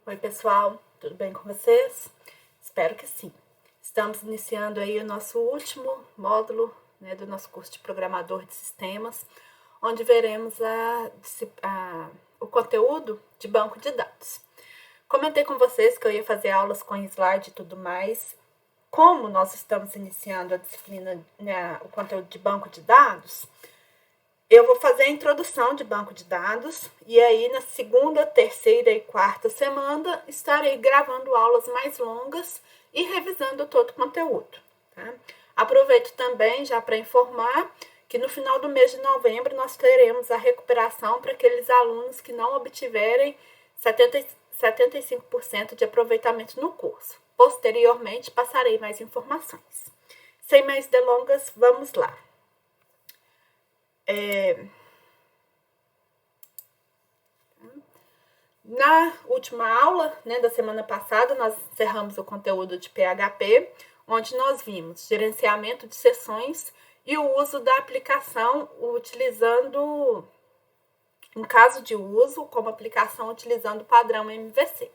Oi, pessoal, tudo bem com vocês? Espero que sim. Estamos iniciando aí o nosso último módulo, né, do nosso curso de Programador de Sistemas, onde veremos o conteúdo de banco de dados. Comentei com vocês que eu ia fazer aulas com slide e tudo mais. Como nós estamos iniciando a disciplina, né, o conteúdo de banco de dados, eu vou fazer a introdução de banco de dados e aí na segunda, terceira e quarta semana estarei gravando aulas mais longas e revisando todo o conteúdo. Tá? Aproveito também já para informar que no final do mês de novembro nós teremos a recuperação para aqueles alunos que não obtiverem 75% de aproveitamento no curso. Posteriormente passarei mais informações. Sem mais delongas, vamos lá. Na última aula, né, da semana passada, nós encerramos o conteúdo de PHP, onde nós vimos gerenciamento de sessões e o uso da aplicação utilizando, em caso de uso, como aplicação utilizando o padrão MVC.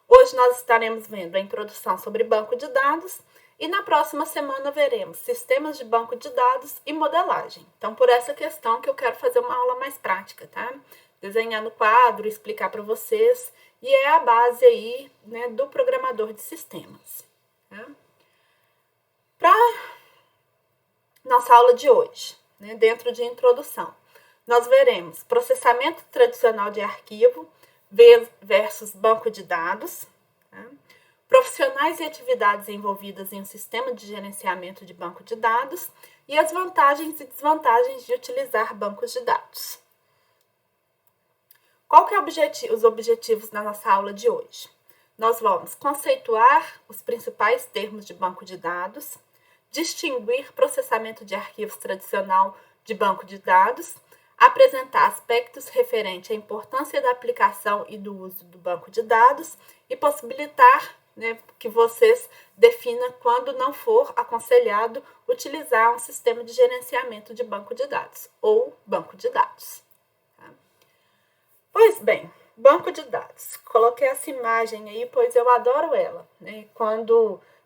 Hoje nós estaremos vendo a introdução sobre banco de dados e na próxima semana veremos sistemas de banco de dados e modelagem. Então, por essa questão que eu quero fazer uma aula mais prática, tá? Desenhar no quadro, explicar para vocês, e é a base aí, né, do programador de sistemas. Tá? Para nossa aula de hoje, né, dentro de introdução, nós veremos processamento tradicional de arquivo versus banco de dados, tá? Profissionais e atividades envolvidas em um sistema de gerenciamento de banco de dados e as vantagens e desvantagens de utilizar bancos de dados. Qual que é os objetivos da nossa aula de hoje? Nós vamos conceituar os principais termos de banco de dados, distinguir processamento de arquivos tradicional de banco de dados, apresentar aspectos referentes à importância da aplicação e do uso do banco de dados e possibilitar, né, que vocês definam quando não for aconselhado utilizar um sistema de gerenciamento de banco de dados ou banco de dados. Tá? Pois bem, banco de dados. Coloquei essa imagem aí, pois eu adoro ela. Né?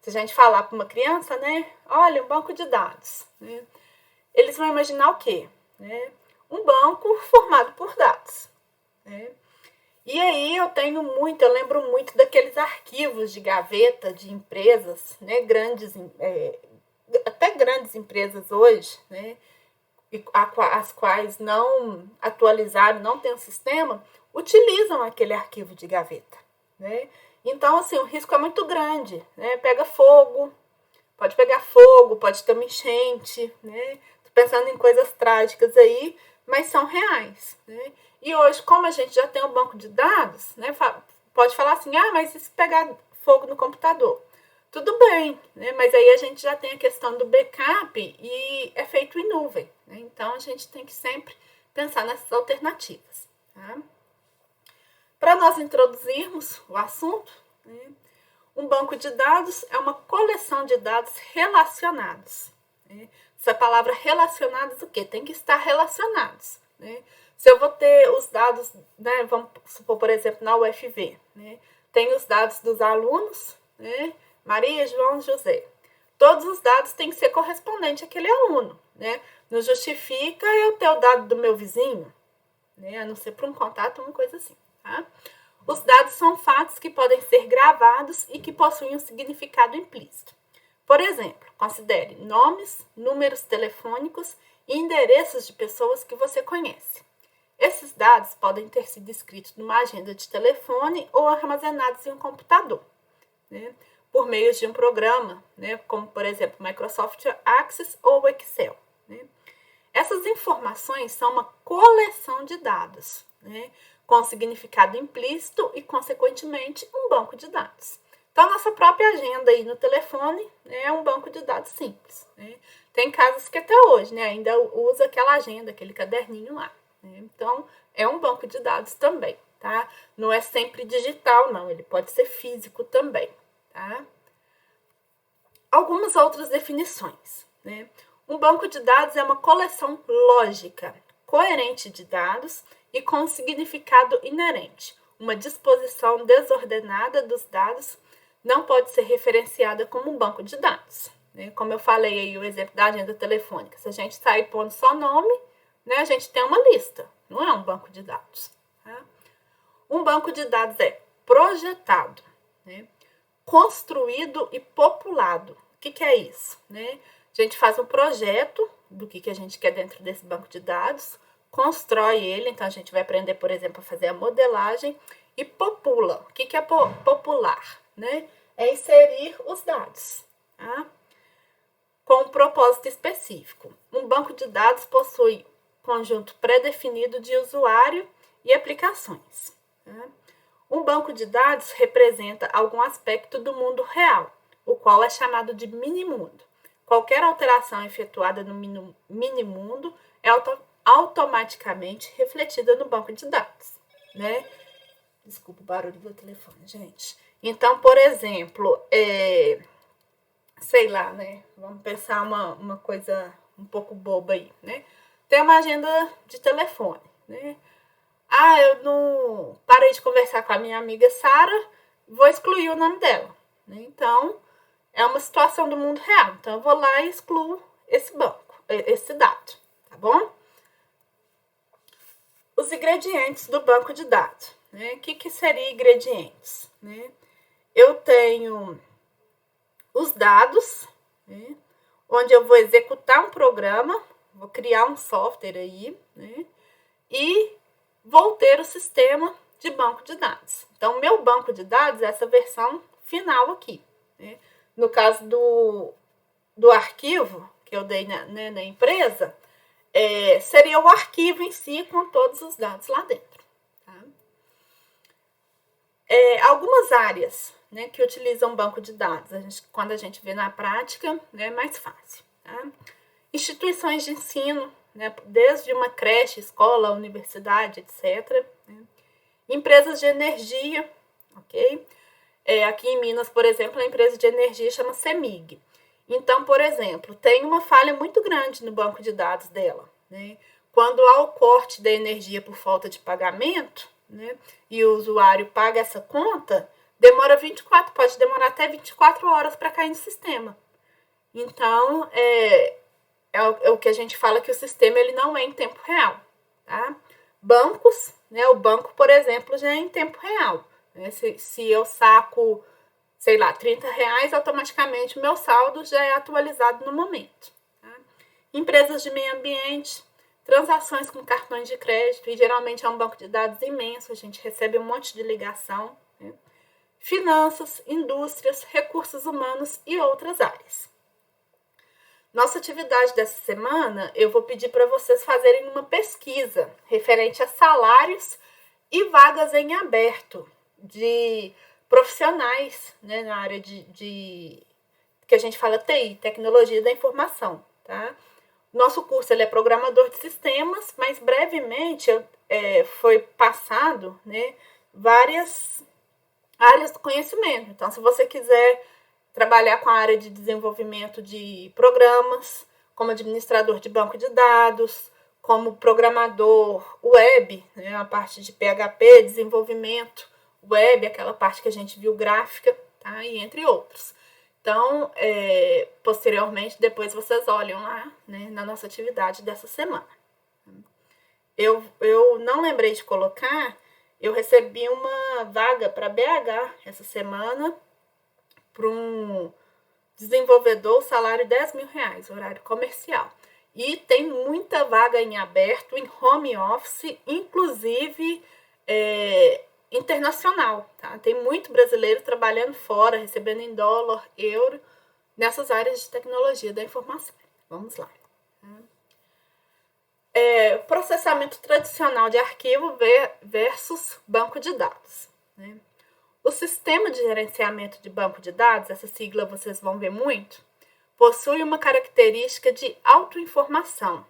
Se a gente falar para uma criança, né, olha, um banco de dados. Né? Eles vão imaginar o quê? Né? Um banco formado por dados. Né? E aí eu lembro muito daqueles arquivos de gaveta de empresas, né, até grandes empresas hoje, né, as quais não atualizaram, não tem um sistema, utilizam aquele arquivo de gaveta. Né? Então, assim, o risco é muito grande. Né? Pode pegar fogo, pode ter uma enchente. Né? Tô pensando em coisas trágicas aí, mas são reais. Né? E hoje, como a gente já tem um banco de dados, né, pode falar assim, mas e se pegar fogo no computador? Tudo bem, né, mas aí a gente já tem a questão do backup e é feito em nuvem. Né, então, a gente tem que sempre pensar nessas alternativas. Tá? Para nós introduzirmos o assunto, né, um banco de dados é uma coleção de dados relacionados. Né? Essa palavra relacionados, o quê? Tem que estar relacionados. Né? Se eu vou ter os dados, né, vamos supor, por exemplo, na UFV, né, tem os dados dos alunos, né, Maria, João, José. Todos os dados têm que ser correspondentes àquele aluno. Né? Não justifica eu ter o dado do meu vizinho, né, a não ser para um contato, uma coisa assim. Tá? Os dados são fatos que podem ser gravados e que possuem um significado implícito. Por exemplo, considere nomes, números telefônicos e endereços de pessoas que você conhece. Esses dados podem ter sido escritos numa agenda de telefone ou armazenados em um computador, né, por meio de um programa, né, como, por exemplo, Microsoft Access ou Excel. Né. Essas informações são uma coleção de dados, né, com significado implícito e, consequentemente, um banco de dados. Então, a nossa própria agenda aí no telefone, né, é um banco de dados simples. Né. Tem casos que até hoje, né, ainda usa aquela agenda, aquele caderninho lá. Né. Então, é um banco de dados também. Tá? Não é sempre digital, não. Ele pode ser físico também. Tá? Algumas outras definições. Né? Um banco de dados é uma coleção lógica, coerente de dados e com um significado inerente, uma disposição desordenada dos dados não pode ser referenciada como um banco de dados. Né? Como eu falei aí, o exemplo da agenda telefônica. Se a gente sair pondo só nome, né, a gente tem uma lista, não é um banco de dados. Tá? Um banco de dados é projetado, né, construído e populado. O que é isso? Né? A gente faz um projeto do que a gente quer dentro desse banco de dados, constrói ele, então a gente vai aprender, por exemplo, a fazer a modelagem e popula. O que é popular? Né? É inserir os dados, tá? Com um propósito específico. Um banco de dados possui conjunto pré-definido de usuário e aplicações. Tá? Um banco de dados representa algum aspecto do mundo real, o qual é chamado de minimundo. Qualquer alteração efetuada no minimundo é automaticamente refletida no banco de dados, né? Desculpa o barulho do telefone, gente. Então, por exemplo, sei lá, né? Vamos pensar uma coisa um pouco boba aí, né? Tem uma agenda de telefone, né? Ah, eu não parei de conversar com a minha amiga Sara, vou excluir o nome dela, né? Então, é uma situação do mundo real. Então, eu vou lá e excluo esse banco, esse dado, tá bom? Os ingredientes do banco de dados, né? O que seria ingredientes? Né? Eu tenho os dados, né, onde eu vou executar um programa, vou criar um software aí, né, e vou ter o sistema de banco de dados. Então, meu banco de dados é essa versão final aqui. Né? No caso do arquivo que eu dei na empresa, seria o arquivo em si com todos os dados lá dentro. Tá? Algumas áreas, né, que utilizam banco de dados, quando a gente vê na prática, né, é mais fácil. Tá? Instituições de ensino, né, desde uma creche, escola, universidade, etc. Né? Empresas de energia, ok? Aqui em Minas, por exemplo, a empresa de energia chama CEMIG. Então, por exemplo, tem uma falha muito grande no banco de dados dela. Né? Quando há o corte da energia por falta de pagamento, né, e o usuário paga essa conta, pode demorar até 24 horas para cair no sistema. Então, é o que a gente fala que o sistema ele não é em tempo real. Tá? Bancos, né, o banco, por exemplo, já é em tempo real. Né? Se eu saco, sei lá, R$30, automaticamente o meu saldo já é atualizado no momento. Tá? Empresas de meio ambiente, transações com cartões de crédito, e geralmente é um banco de dados imenso, a gente recebe um monte de ligação. Né? Finanças, indústrias, recursos humanos e outras áreas. Nossa atividade dessa semana, eu vou pedir para vocês fazerem uma pesquisa referente a salários e vagas em aberto de profissionais, né, na área de que a gente fala TI, Tecnologia da Informação, tá? Nosso curso ele é programador de sistemas, mas brevemente foi passado, né, várias áreas do conhecimento. Então, se você quiser trabalhar com a área de desenvolvimento de programas, como administrador de banco de dados, como programador web, né, a parte de PHP, desenvolvimento web, aquela parte que a gente viu gráfica, tá? E entre outros. Então, posteriormente, depois vocês olham lá, né, na nossa atividade dessa semana. Eu não lembrei de colocar, eu recebi uma vaga para BH essa semana, para um desenvolvedor, salário R$10.000, horário comercial. E tem muita vaga em aberto, em home office, inclusive internacional. Tá? Tem muito brasileiro trabalhando fora, recebendo em dólar, euro, nessas áreas de tecnologia da informação. Vamos lá. Processamento tradicional de arquivo versus banco de dados. Né? O sistema de gerenciamento de banco de dados, essa sigla vocês vão ver muito, possui uma característica de autoinformação,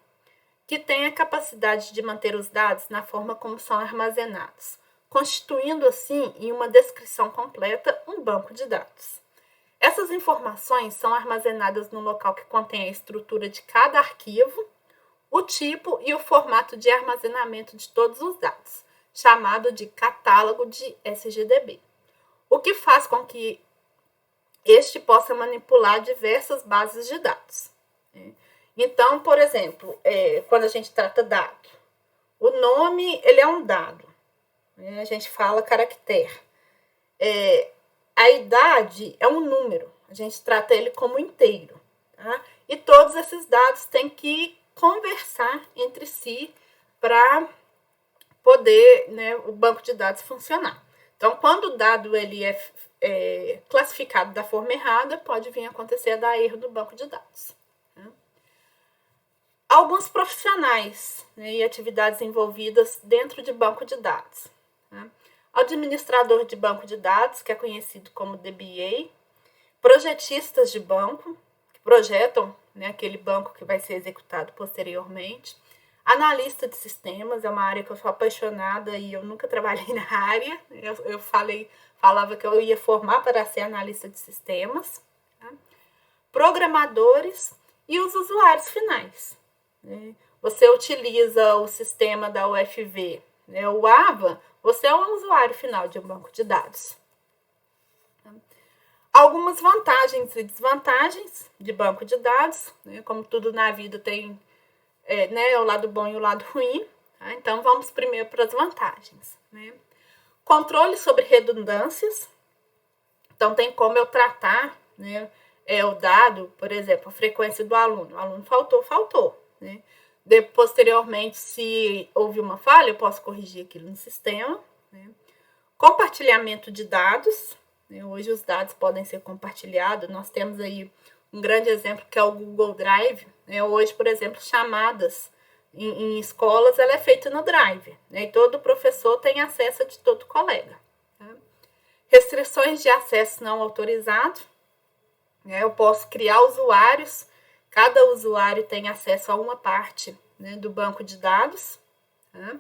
que tem a capacidade de manter os dados na forma como são armazenados, constituindo assim, em uma descrição completa, um banco de dados. Essas informações são armazenadas no local que contém a estrutura de cada arquivo, o tipo e o formato de armazenamento de todos os dados, chamado de catálogo de SGDB, o que faz com que este possa manipular diversas bases de dados. Então, por exemplo, quando a gente trata dado, o nome ele é um dado, a gente fala caractere. A idade é um número, a gente trata ele como inteiro. Tá? E todos esses dados têm que conversar entre si para poder, né, o banco de dados funcionar. Então, quando o dado ele é classificado da forma errada, pode vir a acontecer a dar erro no banco de dados. Né? Alguns profissionais, né, e atividades envolvidas dentro de banco de dados. Né? Administrador de banco de dados, que é conhecido como DBA, projetistas de banco, que projetam, né, aquele banco que vai ser executado posteriormente, analista de sistemas, é uma área que eu sou apaixonada e eu nunca trabalhei na área, eu falava que eu ia formar para ser analista de sistemas, tá? Programadores e os usuários finais. Né? Você utiliza o sistema da UFV, né, o AVA, você é um usuário final de um banco de dados. Algumas vantagens e desvantagens de banco de dados, né, como tudo na vida tem né, o lado bom e o lado ruim. Tá? Então, vamos primeiro para as vantagens. Né? Controle sobre redundâncias. Então, tem como eu tratar, né, o dado, por exemplo, a frequência do aluno. O aluno faltou. Né? Posteriormente, se houve uma falha, eu posso corrigir aquilo no sistema. Né? Compartilhamento de dados. Né? Hoje, os dados podem ser compartilhados. Nós temos aí um grande exemplo que é o Google Drive. Né? Hoje, por exemplo, chamadas em escolas, ela é feita no Drive. Né? E todo professor tem acesso de todo colega. Tá? Restrições de acesso não autorizado. Né? Eu posso criar usuários. Cada usuário tem acesso a uma parte, né, do banco de dados. Tá?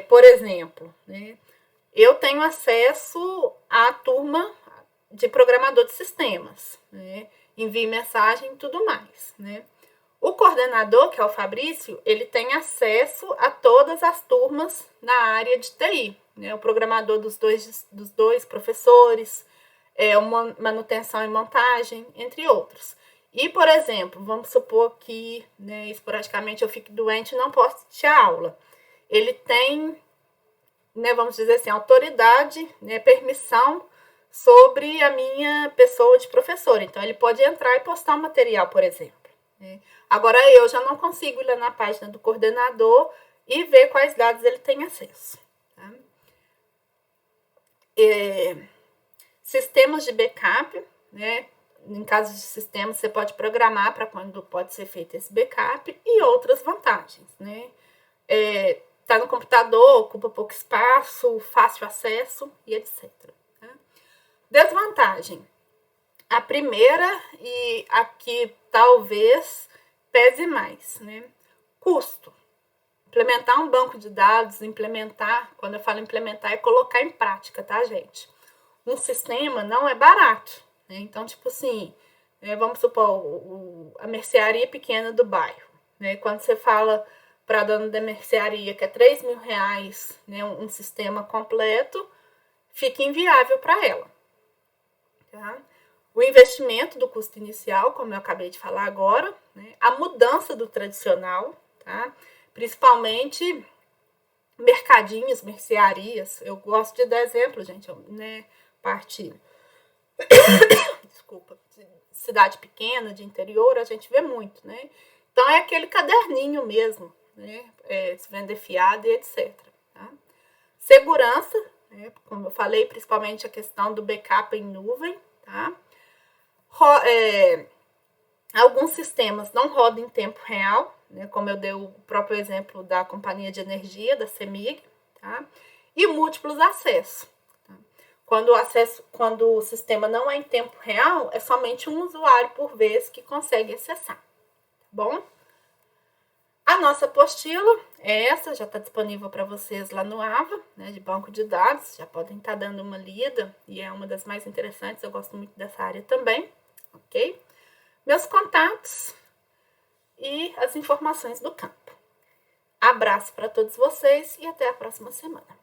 Por exemplo, né, eu tenho acesso à turma de programador de sistemas. Né? Envie mensagem e tudo mais. Né? O coordenador, que é o Fabrício, ele tem acesso a todas as turmas na área de TI. Né? O programador dos dois professores, manutenção e montagem, entre outros. E, por exemplo, vamos supor que, né, esporadicamente eu fique doente e não posso assistir a aula. Ele tem, né, vamos dizer assim, autoridade, né, permissão sobre a minha pessoa de professor. Então, ele pode entrar e postar um material, por exemplo. Né? Agora, eu já não consigo ir lá na página do coordenador e ver quais dados ele tem acesso. Tá? Sistemas de backup, né? Em caso de sistema, você pode programar para quando pode ser feito esse backup e outras vantagens, né? Tá no computador, ocupa pouco espaço, fácil acesso e etc. Tá? Desvantagem. A primeira e a que talvez pese mais, né? Custo. Implementar um banco de dados, quando eu falo implementar, é colocar em prática, tá, gente? Um sistema não é barato. Então, tipo assim, vamos supor, a mercearia pequena do bairro. Né? Quando você fala para a dona da mercearia que é R$3.000, né, um sistema completo, fica inviável para ela. Tá? O investimento do custo inicial, como eu acabei de falar agora, né? A mudança do tradicional, tá? Principalmente mercadinhos, mercearias. Eu gosto de dar exemplo, gente, né? Parte... Desculpa, cidade pequena, de interior, a gente vê muito, né? Então, é aquele caderninho mesmo, né? Se vender fiado e etc. Tá? Segurança, né? Como eu falei, principalmente a questão do backup em nuvem, tá? Alguns sistemas não rodam em tempo real, né? Como eu dei o próprio exemplo da companhia de energia, da CEMIG, tá? E múltiplos acessos. Quando o sistema não é em tempo real, é somente um usuário por vez que consegue acessar. Tá bom? A nossa apostila é essa, já está disponível para vocês lá no AVA, né, de banco de dados. Já podem estar dando uma lida e é uma das mais interessantes. Eu gosto muito dessa área também, ok? Meus contatos e as informações do campo. Abraço para todos vocês e até a próxima semana.